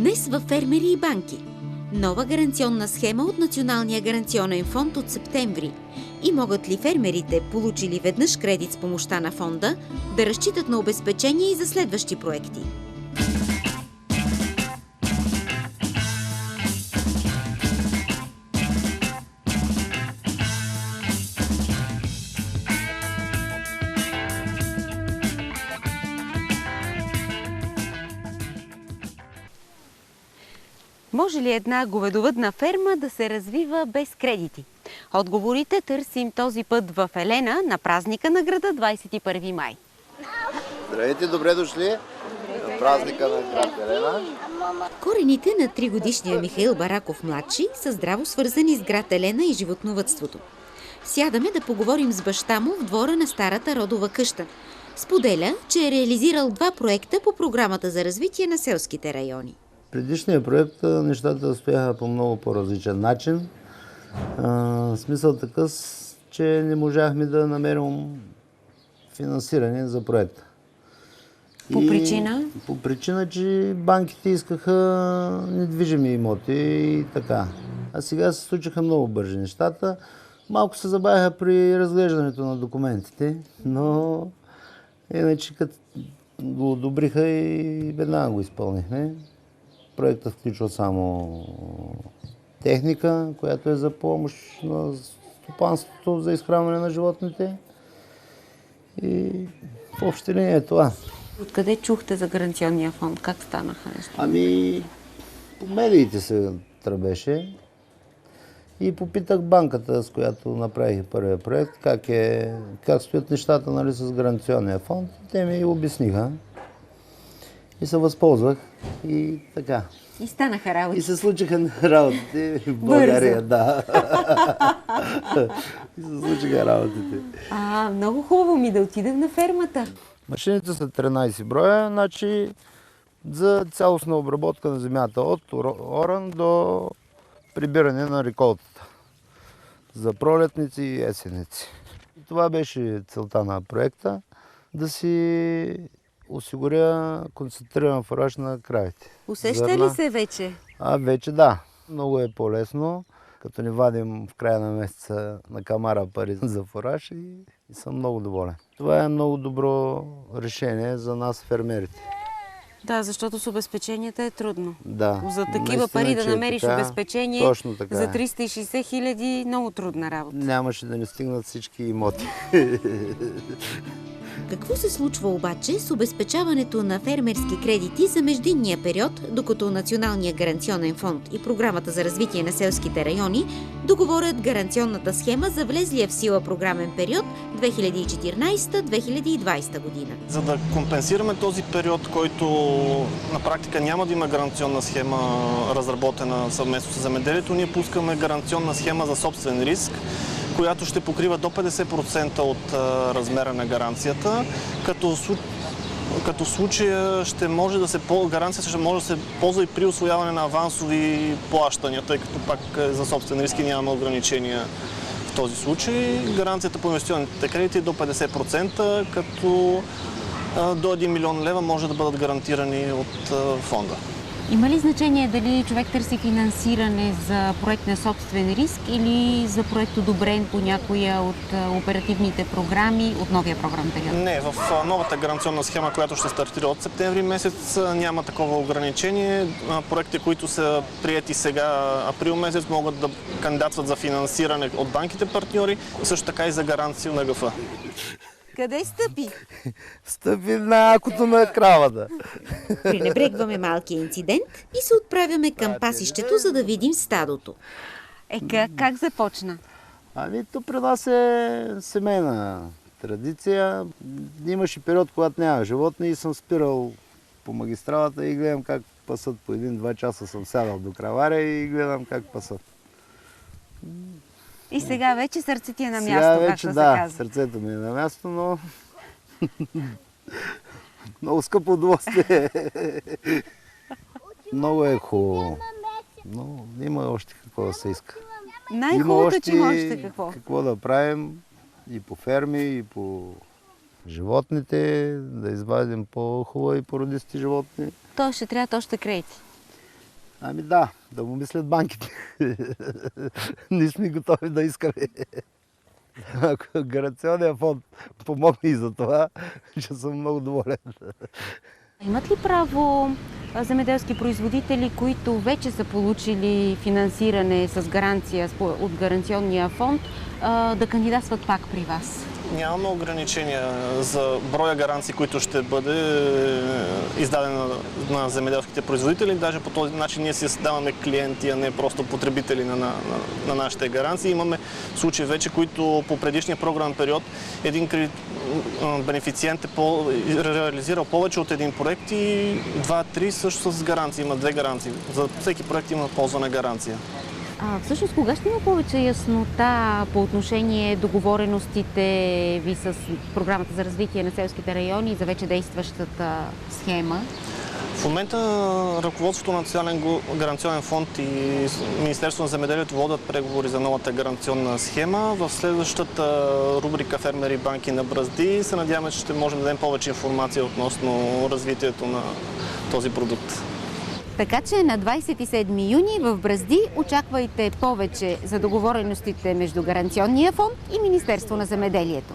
Днес във фермери и банки. Нова гаранционна схема от Националния гаранционен фонд от септември. И могат ли фермерите, получили веднъж кредит с помощта на фонда, да разчитат на обезпечение и за следващи проекти? Може ли една говедовъдна ферма да се развива без кредити? Отговорите търсим този път в Елена на празника на града 21 май. Здравейте, добре дошли на празника на град Елена. Корените на 3-годишния Михаил Бараков младши са здраво свързани с град Елена и животновъдството. Сядаме да поговорим с баща му в двора на старата родова къща. Споделя, че е реализирал 2 проекта по програмата за развитие на селските райони. Предишния проект нещата стояха по много по-различен начин. Смисъл такъв, че не можахме да намерим финансиране за проекта. По причина? По причина, че банките искаха недвижими имоти и така. А сега се случиха много бързи нещата. Малко се забавиха при разглеждането на документите, но иначе като го одобриха и веднага го изпълнихме. Проектът включва само техника, която е за помощ на стопанството за изхранване на животните. И в общи линии е това. Откъде чухте за гаранционния фонд? Как станаха нещата? Ами, по медиите се тръбеше и попитах банката, с която направих първия проект, как стоят нещата, нали, с гаранционния фонд. Те ми обясниха и се възползвах и така. И станаха работи. И се случиха работите в България, да. И се случиха работите. Много хубаво ми да отидем на фермата. Машините са 13 броя, значи за цялостна обработка на земята от оран до прибиране на реколтата. За пролетници и есенници. Това беше целта на проекта, да си осигуря концентриран фураж на кравите. Усеща ли се вече? Вече да. Много е по-лесно, като ни вадим в края на месеца на камара пари за фураж и съм много доволен. Това е много добро решение за нас фермерите. Да, защото с обезпеченията е трудно. Да. За такива пари да намериш така, обезпечение точно така за 360 000 много трудна работа. Нямаше да не стигнат всички имоти. Какво се случва обаче с обезпечаването на фермерски кредити за междинния период, докато Националния гаранционен фонд и Програмата за развитие на селските райони договорят гаранционната схема за влезлия в сила програмен период 2014-2020 година? За да компенсираме този период, който на практика няма да има гаранционна схема разработена съвместно с земеделието, ние пускаме гаранционна схема за собствен риск, която ще покрива до 50% от размера на гаранцията, като в случая гаранцията ще може да се ползва и при усвояване на авансови плащания, тъй като пак за собствен риск нямаме ограничения в този случай. Гаранцията по инвестиционните кредити е до 50%, като до 1 милион лева може да бъдат гарантирани от фонда. Има ли значение дали човек търси финансиране за проект на собствен риск или за проект одобрен по някоя от оперативните програми от новия програмен период? Не, в новата гаранционна схема, която ще стартира от септември месец, няма такова ограничение. Проекти, които са приети сега април месец, могат да кандидатстват за финансиране от банките партньори, също така и за гаранция на ГФ. Къде стъпи? Стъпи на акото на кравата. Пренебрегваме малкия инцидент и се отправяме към пасището, за да видим стадото. Как започна? То при нас е семейна традиция. Имаше период, когато няма животни и съм спирал по магистралата и гледам как пасат. По 1-2 часа съм сядал до краваря и гледам как пасат. И сега вече сърцето ти е на място, сега вече, както се казва. сърцето ми е на място, но много скъпо удоволствие. Много е хубаво. Но има още какво да се иска. Най-хубавото, че има още какво. Какво да правим и по ферми, и по животните, да извадим по-хубави породисти животни. То ще трябва още кредити. Ами да му мислят банките. Не сме готови да искаме. Ако гаранционният фонд помогне и за това, ще съм много доволен. Имат ли право земеделски производители, които вече са получили финансиране с гаранция от гаранционния фонд, да кандидатстват пак при вас? Нямаме ограничения за броя гаранции, които ще бъде издадена на земеделските производители. Даже по този начин ние си създаваме клиенти, а не просто потребители на нашите гаранции. Имаме случаи вече, които по предишния програмен период един бенефициент е реализирал повече от един проект и 2-3 също с гаранции. Има 2 гаранции. За всеки проект има ползвана гаранция. Всъщност, кога ще има повече яснота по отношение договореностите ви с Програмата за развитие на селските райони и за вече действащата схема? В момента ръководството на Национален гаранционен фонд и Министерството на земеделието водят преговори за новата гаранционна схема. В следващата рубрика Фермери, банки на Бръзди се надяваме, че ще можем да дадем повече информация относно развитието на този продукт. Така че на 27 юни в Бръзди очаквайте повече за договореностите между Гаранционния фонд и Министерство на земеделието.